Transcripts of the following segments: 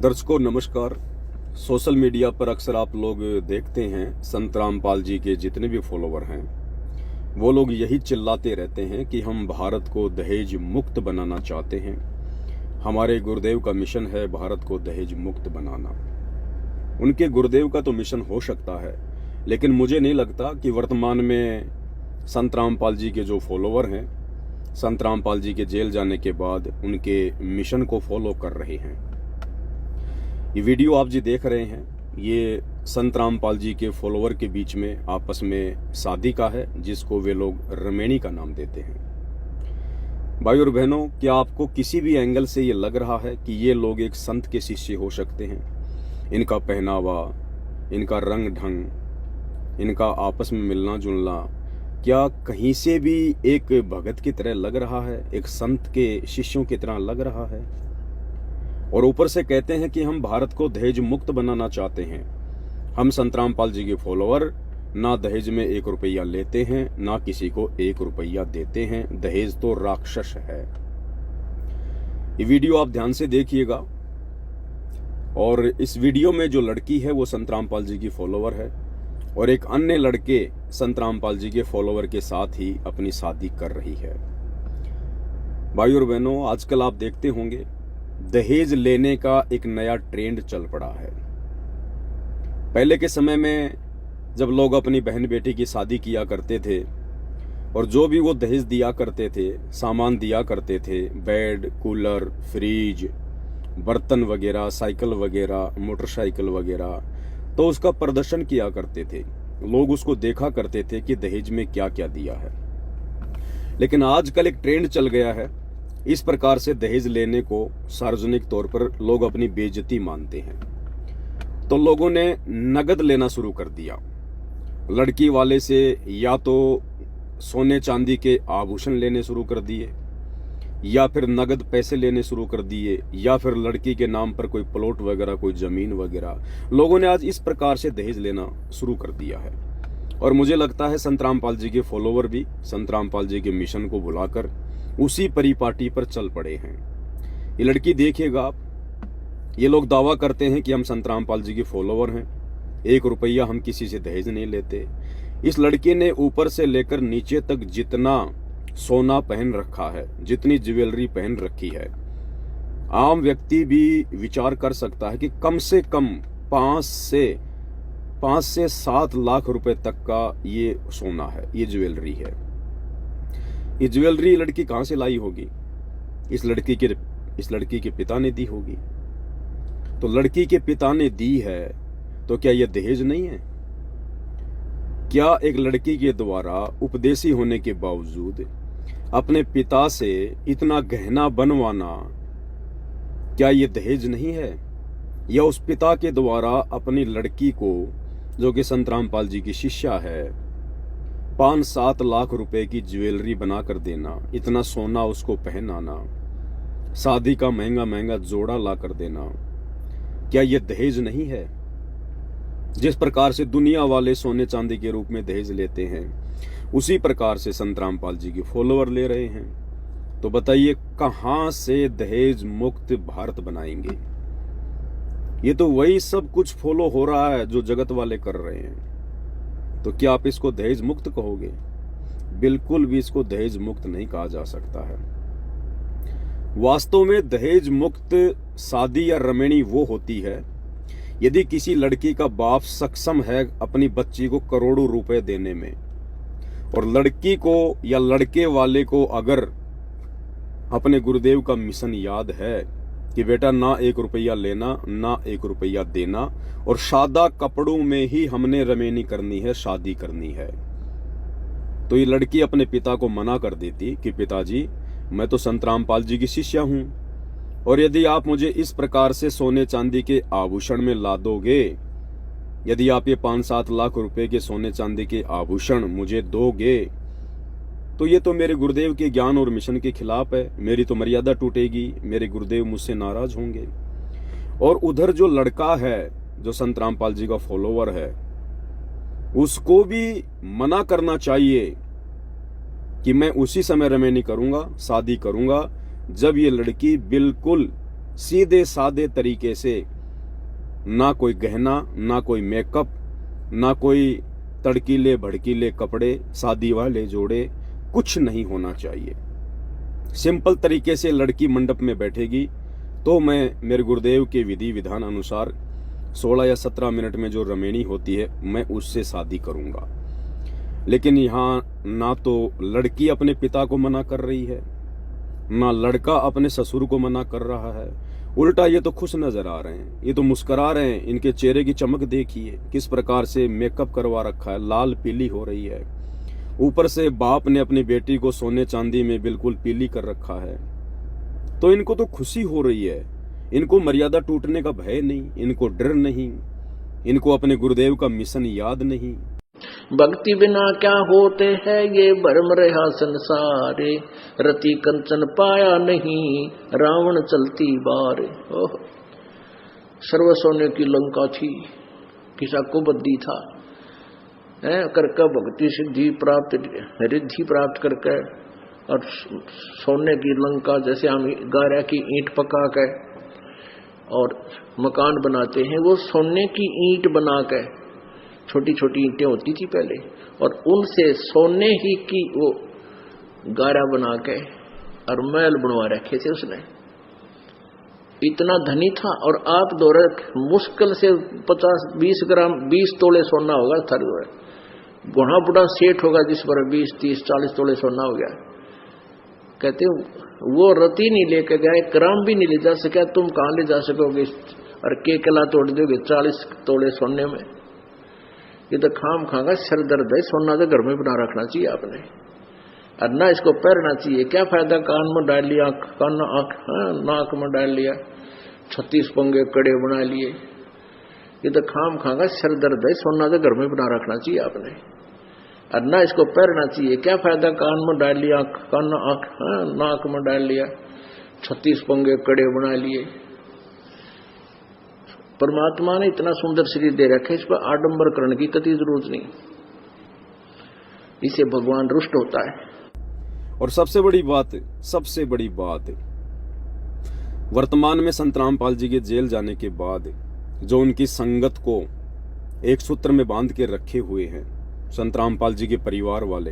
दर्शकों नमस्कार। Social media पर अक्सर आप लोग देखते हैं संत रामपाल जी के जितने भी फॉलोवर हैं वो लोग यही चिल्लाते रहते हैं कि हम भारत को दहेज मुक्त बनाना चाहते हैं। हमारे गुरुदेव का मिशन है भारत को दहेज मुक्त बनाना। उनके गुरुदेव का तो मिशन हो सकता है, लेकिन मुझे नहीं लगता कि वर्तमान में संत रामपाल जी के जो फॉलोवर हैं संत रामपाल जी के जेल जाने के बाद उनके मिशन को फॉलो कर रहे हैं। ये वीडियो आप जी देख रहे हैं, ये संत रामपाल जी के फॉलोवर के बीच में आपस में शादी का है, जिसको वे लोग रमेणी का नाम देते हैं। भाई और बहनों, क्या आपको किसी भी एंगल से ये लग रहा है कि ये लोग एक संत के शिष्य हो सकते हैं? इनका पहनावा, इनका रंग ढंग, इनका आपस में मिलना जुलना क्या कहीं से भी एक भगत की तरह लग रहा है, एक संत के शिष्यों की तरह लग रहा है? और ऊपर से कहते हैं कि हम भारत को दहेज मुक्त बनाना चाहते हैं। हम संत रामपाल जी के फॉलोवर ना दहेज में 1 रुपया लेते हैं, ना किसी को 1 रुपया देते हैं। दहेज तो राक्षस है। ये वीडियो आप ध्यान से देखिएगा। और इस वीडियो में जो लड़की है वो संत रामपाल जी की फॉलोवर है और एक अन्य लड़के संत रामपाल जी के फॉलोवर के साथ ही अपनी शादी कर रही है। भाई और बहनों, आजकल आप देखते होंगे दहेज लेने का एक नया ट्रेंड चल पड़ा है। पहले के समय में जब लोग अपनी बहन बेटी की शादी किया करते थे और जो भी वो दहेज दिया करते थे, सामान दिया करते थे, बेड, कूलर, फ्रिज, बर्तन वगैरह, साइकिल वगैरह, मोटरसाइकिल वगैरह, तो उसका प्रदर्शन किया करते थे। लोग उसको देखा करते थे कि दहेज में क्या क्या दिया है। लेकिन आजकल एक ट्रेंड चल गया है, इस प्रकार से दहेज लेने को सार्वजनिक तौर पर लोग अपनी बेइज्जती मानते हैं। तो लोगों ने नगद लेना शुरू कर दिया। लड़की वाले से या तो सोने चांदी के आभूषण लेने शुरू कर दिए, या फिर नगद पैसे लेने शुरू कर दिए, या फिर लड़की के नाम पर कोई प्लॉट वगैरह, कोई जमीन वगैरह। लोगों ने आज इस प्रकार से दहेज लेना शुरू कर दिया है। और मुझे लगता है संत रामपाल जी के फॉलोवर भी संत रामपाल जी के मिशन को भुलाकर उसी परिपाटी पर चल पड़े हैं। ये लड़की देखिएगा आप, ये लोग दावा करते हैं कि हम संत रामपाल जी के फॉलोवर हैं, 1 रुपया हम किसी से दहेज नहीं लेते। इस लड़की ने ऊपर से लेकर नीचे तक जितना सोना पहन रखा है, जितनी ज्वेलरी पहन रखी है, आम व्यक्ति भी विचार कर सकता है कि कम से कम 5 से 7 लाख रुपए तक का ये सोना है, ये ज्वेलरी है। ये ज्वेलरी लड़की कहां से लाई होगी? इस लड़की के पिता ने दी होगी। तो लड़की के पिता ने दी है तो क्या यह दहेज नहीं है? क्या एक लड़की के द्वारा उपदेशी होने के बावजूद अपने पिता से इतना गहना बनवाना, क्या यह दहेज नहीं है? या उस पिता के द्वारा अपनी लड़की को, जो कि संत रामपाल जी की शिष्या है, 5-7 लाख रुपए की ज्वेलरी बना कर देना, इतना सोना उसको पहनाना, शादी का महंगा महंगा जोड़ा ला कर देना, क्या यह दहेज नहीं है? जिस प्रकार से दुनिया वाले सोने चांदी के रूप में दहेज लेते हैं, उसी प्रकार से संत रामपाल जी के फॉलोवर ले रहे हैं। तो बताइए कहां से दहेज मुक्त भारत बनाएंगे? ये तो वही सब कुछ फॉलो हो रहा है जो जगत वाले कर रहे हैं। तो क्या आप इसको दहेज मुक्त कहोगे? बिल्कुल भी इसको दहेज मुक्त नहीं कहा जा सकता है। वास्तव में दहेज मुक्त शादी या रमेणी वो होती है यदि किसी लड़की का बाप सक्षम है अपनी बच्ची को करोड़ों रुपए देने में, और लड़की को या लड़के वाले को अगर अपने गुरुदेव का मिशन याद है कि बेटा ना 1 रुपया लेना, ना 1 रुपया देना, और सादा कपड़ों में ही हमने रमेनी करनी है, शादी करनी है, तो ये लड़की अपने पिता को मना कर देती कि पिताजी, मैं तो संत रामपाल जी की शिष्या हूं, और यदि आप मुझे इस प्रकार से सोने चांदी के आभूषण में ला दोगे, यदि आप ये 5-7 लाख रुपए के सोने चांदी के आभूषण मुझे दोगे, तो ये तो मेरे गुरुदेव के ज्ञान और मिशन के खिलाफ है। मेरी तो मर्यादा टूटेगी, मेरे गुरुदेव मुझसे नाराज होंगे। और उधर जो लड़का है, जो संत रामपाल जी का फॉलोवर है, उसको भी मना करना चाहिए कि मैं उसी समय रमेनी करूंगा, शादी करूंगा, जब ये लड़की बिल्कुल सीधे साधे तरीके से ना कोई गहना, ना कोई मेकअप, ना कोई तड़कीले भड़कीले कपड़े, शादी वाले जोड़े, कुछ नहीं होना चाहिए। सिंपल तरीके से लड़की मंडप में बैठेगी तो मैं मेरे गुरुदेव के विधि विधान अनुसार 16 या 17 मिनट में जो रमेणी होती है मैं उससे शादी करूंगा। लेकिन यहाँ ना तो लड़की अपने पिता को मना कर रही है, ना लड़का अपने ससुर को मना कर रहा है। उल्टा ये तो खुश नजर आ रहे हैं, ये तो मुस्कुरा रहे हैं। इनके चेहरे की चमक देखिए, किस प्रकार से मेकअप करवा रखा है, लाल पीली हो रही है। ऊपर से बाप ने अपनी बेटी को सोने चांदी में बिल्कुल पीली कर रखा है। तो इनको तो खुशी हो रही है, इनको मर्यादा टूटने का भय नहीं, इनको डर नहीं, इनको अपने गुरुदेव का मिशन याद नहीं। भक्ति बिना क्या होते हैं ये भरम रहा संसारे, रति कंचन पाया नहीं रावण चलती बार। ओह, सर्व सोने की लंका थी, किसा को बद्दी था, करके भक्ति सिद्धि प्राप्त रिद्धि प्राप्त करके, और सोने की लंका जैसे हम गारा की ईंट पका के और मकान बनाते हैं, वो सोने की ईंट बना के, छोटी छोटी ईंटें होती थी पहले, और उनसे सोने ही की वो गारा बना के और महल बनवा रखे थे उसने। इतना धनी था। और आप दौरे मुश्किल से 50-20 ग्राम 20 तोले सोना होगा थर, बड़ा बड़ा सेठ होगा जिस पर 20-30-40 तोले सोना हो गया। कहते वो रति नहीं लेके गए, ग्राम भी नहीं ले जा सका, तुम कहां ले जा सकोगे, और के कला तोड़ दोगे 40 तोले सोने में। ये तो खाम खागा सर दर्द है। सोना तो घर में बना रखना चाहिए आपने, और ना इसको पहनना चाहिए। क्या फायदा, कान में डाल लिया, कान नाक में डाल लिया, 36 पंगे कड़े बना लिए। ये तो खाम खागा सर दर्द है। सोना तो घर में बना रखना चाहिए आपने, और ना इसको पहनना चाहिए। क्या फायदा, कान में डाल लिया, कान नाक में डाल लिया, 36 पंगे कड़े बना लिए। परमात्मा ने इतना सुंदर शरीर दे रखा है, इस पर आडंबर करने की कतई जरूरत नहीं, इसे भगवान रुष्ट होता है। और सबसे बड़ी बात वर्तमान में संत रामपाल जी के जेल जाने के बाद जो उनकी संगत को एक सूत्र में बांध के रखे हुए हैं संत रामपाल जी के परिवार वाले,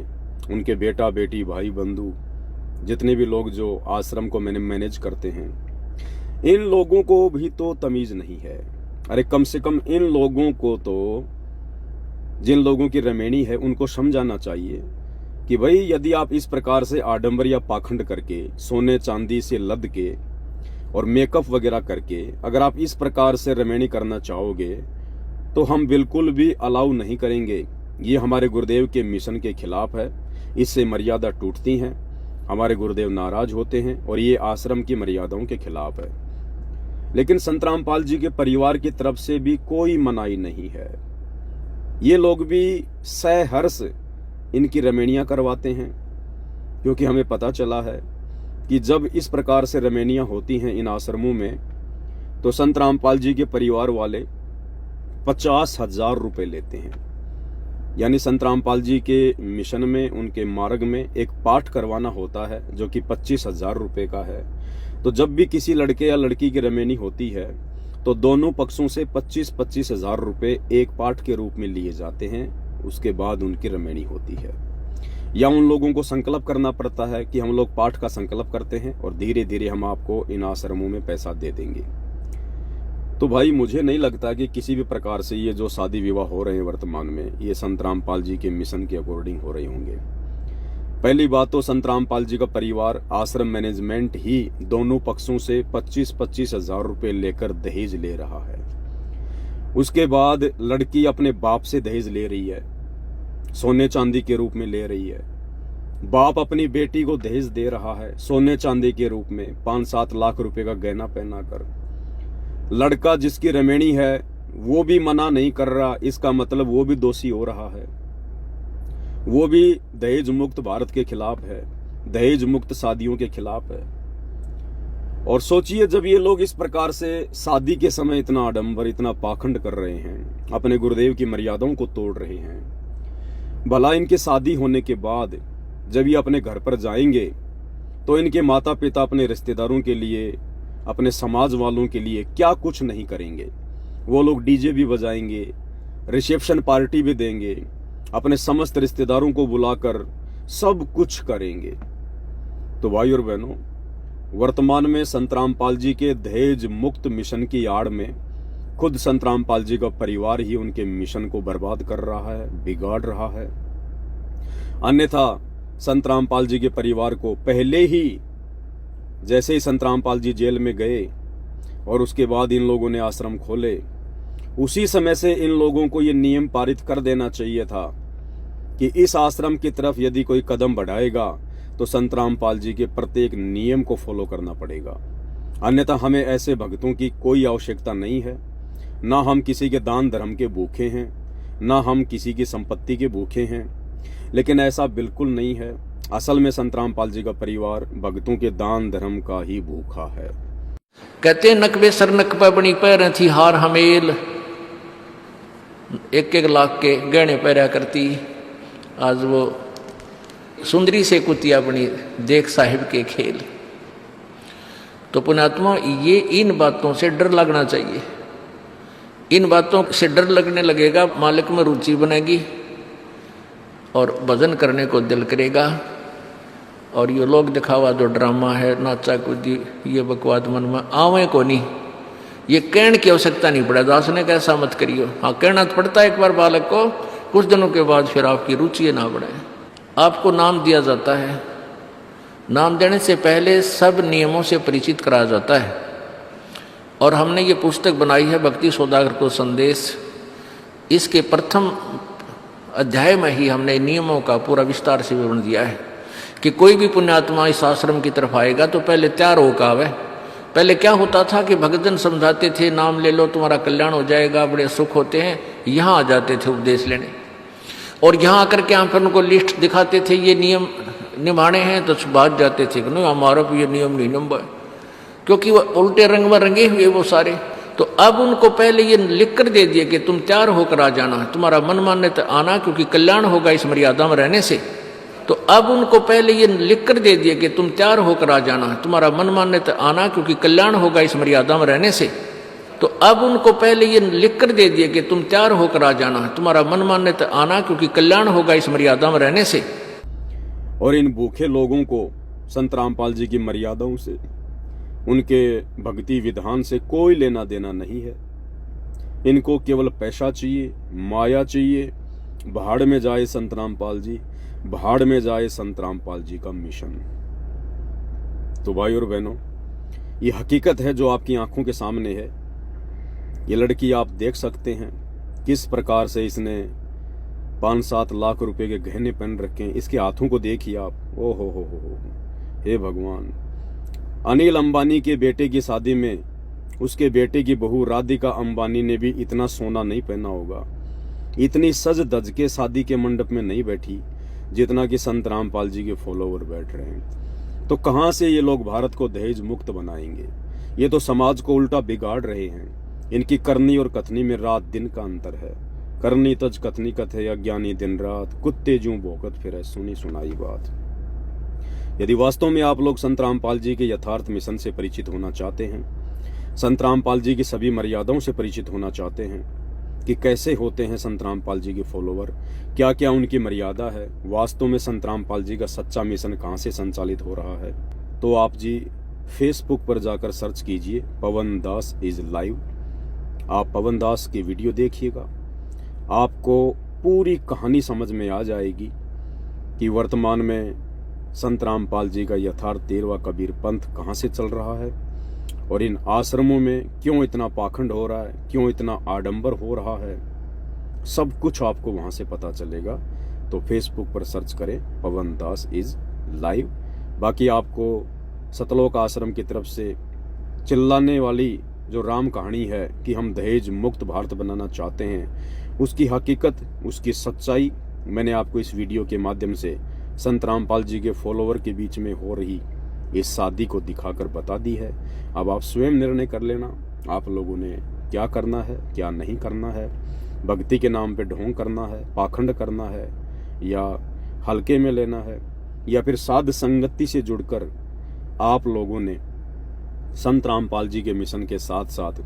उनके बेटा बेटी भाई बंधु, जितने भी लोग जो आश्रम को मैनेज करते हैं, इन लोगों को भी तो तमीज नहीं है। अरे कम से कम इन लोगों को तो, जिन लोगों की रमेणी है, उनको समझाना चाहिए कि भाई यदि आप इस प्रकार से आडंबर या पाखंड करके, सोने चांदी से लद के और मेकअप वगैरह करके अगर आप इस प्रकार से रमेणी करना चाहोगे तो हम बिल्कुल भी अलाउ नहीं करेंगे। ये हमारे गुरुदेव के मिशन के खिलाफ है, इससे मर्यादा टूटती हैं, हमारे गुरुदेव नाराज होते हैं और ये आश्रम की मर्यादाओं के खिलाफ है। लेकिन संत रामपाल जी के परिवार की तरफ से भी कोई मनाही नहीं है। ये लोग भी सहर्ष इनकी रमेणियां करवाते हैं, क्योंकि हमें पता चला है कि जब इस प्रकार से रमेणियां होती हैं इन आश्रमों में तो संत रामपाल जी के परिवार वाले 50,000 रुपए लेते हैं। यानी संत रामपाल जी के मिशन में, उनके मार्ग में एक पाठ करवाना होता है जो कि 25,000 रुपए का है। तो जब भी किसी लड़के या लड़की की रमेणी होती है तो दोनों पक्षों से 25,000 रुपए एक पाठ के रूप में लिए जाते हैं। उसके बाद उनकी रमेणी होती है, या उन लोगों को संकल्प करना पड़ता है कि हम लोग पाठ का संकल्प करते हैं और धीरे धीरे हम आपको इन आश्रमों में पैसा दे देंगे। तो भाई मुझे नहीं लगता कि किसी भी प्रकार से ये जो शादी विवाह हो रहे हैं वर्तमान में, ये संत रामपाल जी के मिशन के अकॉर्डिंग हो रहे होंगे। पहली बात तो संत रामपाल जी का परिवार, आश्रम मैनेजमेंट ही दोनों पक्षों से 25,000 रुपए लेकर दहेज ले रहा है। उसके बाद लड़की अपने बाप से दहेज ले रही है, सोने चांदी के रूप में ले रही है। बाप अपनी बेटी को दहेज दे रहा है सोने चांदी के रूप में, 5-7 लाख रुपए का गहना पहना कर। लड़का जिसकी रमेणी है वो भी मना नहीं कर रहा, इसका मतलब वो भी दोषी हो रहा है। वो भी दहेज मुक्त भारत के खिलाफ है, दहेज मुक्त शादियों के खिलाफ है। और सोचिए जब ये लोग इस प्रकार से शादी के समय इतना आडंबर, इतना पाखंड कर रहे हैं, अपने गुरुदेव की मर्यादाओं को तोड़ रहे हैं, भला इनके शादी होने के बाद जब ये अपने घर पर जाएंगे तो इनके माता पिता अपने रिश्तेदारों के लिए, अपने समाज वालों के लिए क्या कुछ नहीं करेंगे। वो लोग डीजे भी बजाएंगे, रिसेप्शन पार्टी भी देंगे, अपने समस्त रिश्तेदारों को बुलाकर सब कुछ करेंगे। तो भाई और बहनों, वर्तमान में संत रामपाल जी के दहेज मुक्त मिशन की आड़ में खुद संत रामपाल जी का परिवार ही उनके मिशन को बर्बाद कर रहा है, बिगाड़ रहा है। अन्यथा संत रामपाल जी के परिवार को पहले ही, जैसे ही संत रामपाल जी जेल में गए और उसके बाद इन लोगों ने आश्रम खोले, उसी समय से इन लोगों को ये नियम पारित कर देना चाहिए था कि इस आश्रम की तरफ यदि कोई कदम बढ़ाएगा तो संत रामपाल जी के प्रत्येक नियम को फॉलो करना पड़ेगा। अन्यथा हमें ऐसे भक्तों की कोई आवश्यकता नहीं है। ना हम किसी के दान धर्म के भूखे हैं, ना हम किसी की संपत्ति के भूखे हैं, लेकिन ऐसा बिल्कुल नहीं है। असल में संत रामपाल जी का परिवार भक्तों के दान धर्म का ही भूखा है। कहते नकबे सर नकबा बनी पैर थी हार हमेल, 1-1 लाख के गहने पहरा करती, आज वो सुंदरी से कुतिया बनी, देख साहिब के खेल। तो पुण्यात्मा, ये इन बातों से डर लगना चाहिए। इन बातों से डर लगने लगेगा, मालिक में रुचि बनेगी और भजन करने को दिल करेगा। और ये लोग दिखावा जो ड्रामा है, नाचा कूदी, ये बकवाद मन में आवे को नहीं। ये कहने की आवश्यकता नहीं पड़ा, दास ने कैसा मत करियो। हाँ, कहना तो पड़ता है एक बार बालक को, कुछ दिनों के बाद फिर आपकी रुचि ना बढ़े। आपको नाम दिया जाता है, नाम देने से पहले सब नियमों से परिचित कराया जाता है। और हमने ये पुस्तक बनाई है भक्ति सौदागर को संदेश। इसके प्रथम अध्याय में ही हमने नियमों का पूरा विस्तार से विवरण दिया है कि कोई भी पुण्यात्मा इस आश्रम की तरफ आएगा तो पहले तैयार होकर आवे। पहले क्या होता था कि भक्तजन समझाते थे, नाम ले लो तुम्हारा कल्याण हो जाएगा, बड़े सुख होते हैं। यहाँ आ जाते थे उपदेश लेने, और यहाँ आकर के हम फिर उनको लिस्ट दिखाते थे, ये नियम निभाने हैं, तो बात जाते थे कि नहीं हमारा भी ये नियम नहीं निभा, क्योंकि वो उल्टे रंग में रंगे हुए वो सारे। तो अब उनको पहले ये लिख कर दे दिए कि तुम तैयार होकर आ जाना, तुम्हारा मन मान्य आना, क्योंकि कल्याण होगा इस मर्यादा में रहने से। तो अब उनको पहले ये लिख कर दे दिए कि तुम तैयार होकर आ जाना, तुम्हारा मन मान्य आना, क्योंकि कल्याण होगा इस मर्यादा में रहने से। तो अब उनको पहले ये लिख कर दे दिए कि तुम तैयार होकर आ जाना, तुम्हारा मन मान्य आना, क्योंकि कल्याण होगा इस मर्यादा में रहने से। और इन भूखे लोगों को संत रामपाल जी की मर्यादाओं से, उनके भक्ति विधान से कोई लेना देना नहीं है। इनको केवल पैसा चाहिए, माया चाहिए। भाड़ में जाए संत रामपाल जी, भाड़ में जाए संत रामपाल जी का मिशन। तो भाई और बहनों, ये हकीकत है जो आपकी आंखों के सामने है। ये लड़की आप देख सकते हैं किस प्रकार से इसने 5-7 लाख रुपए के गहने पहन रखे हैं। इसके हाथों को देखिए आप। ओ हो, हे भगवान। अनिल अंबानी के बेटे की शादी में उसके बेटे की बहू राधिका अंबानी ने भी इतना सोना नहीं पहना होगा, इतनी सज धज के शादी के मंडप में नहीं बैठी जितना कि संत रामपाल जी के फॉलोवर बैठ रहे हैं। तो कहां से ये लोग भारत को दहेज मुक्त बनाएंगे? ये तो समाज को उल्टा बिगाड़ रहे हैं। इनकी करनी और कथनी में रात दिन का अंतर है। करनी तज कथनी कथे, अज्ञानी दिन रात, कुत्ते जूं भौंकत फिरे, सुनी सुनाई बात। यदि वास्तव में आप लोग संत रामपाल जी के यथार्थ मिशन से परिचित होना चाहते हैं, संत रामपाल जी की सभी मर्यादाओं से परिचित होना चाहते हैं कि कैसे होते हैं संत रामपाल जी के फॉलोवर, क्या क्या उनकी मर्यादा है, वास्तव में संत रामपाल जी का सच्चा मिशन कहाँ से संचालित हो रहा है, तो आप जी फेसबुक पर जाकर सर्च कीजिए पवन दास इज लाइव। आप पवन दास की वीडियो देखिएगा, आपको पूरी कहानी समझ में आ जाएगी कि वर्तमान में संत रामपाल जी का यथार्थ 13वां कबीर पंथ कहाँ से चल रहा है और इन आश्रमों में क्यों इतना पाखंड हो रहा है, क्यों इतना आडंबर हो रहा है। सब कुछ आपको वहां से पता चलेगा। तो फेसबुक पर सर्च करें पवन दास इज लाइव। बाकी आपको सतलोक आश्रम की तरफ से चिल्लाने वाली जो राम कहानी है कि हम दहेज मुक्त भारत बनाना चाहते हैं, उसकी हकीकत, उसकी सच्चाई मैंने आपको इस वीडियो के माध्यम से संत रामपाल जी के फॉलोवर के बीच में हो रही इस शादी को दिखाकर बता दी है। अब आप स्वयं निर्णय कर लेना आप लोगों ने क्या करना है, क्या नहीं करना है। भक्ति के नाम पे ढोंग करना है, पाखंड करना है, या हल्के में लेना है, या फिर साध संगति से जुड़कर आप लोगों ने संत रामपाल जी के मिशन के साथ साथ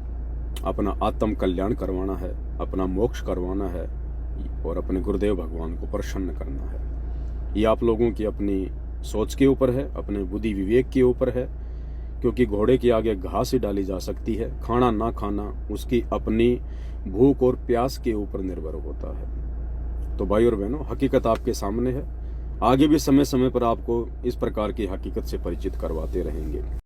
अपना आत्म कल्याण करवाना है, अपना मोक्ष करवाना है और अपने गुरुदेव भगवान को प्रसन्न करना है। ये आप लोगों की अपनी सोच के ऊपर है, अपने बुद्धि विवेक के ऊपर है, क्योंकि घोड़े के आगे घास ही डाली जा सकती है। खाना ना खाना उसकी अपनी भूख और प्यास के ऊपर निर्भर होता है। तो भाई और बहनों, हकीकत आपके सामने है। आगे भी समय समय पर आपको इस प्रकार की हकीकत से परिचित करवाते रहेंगे।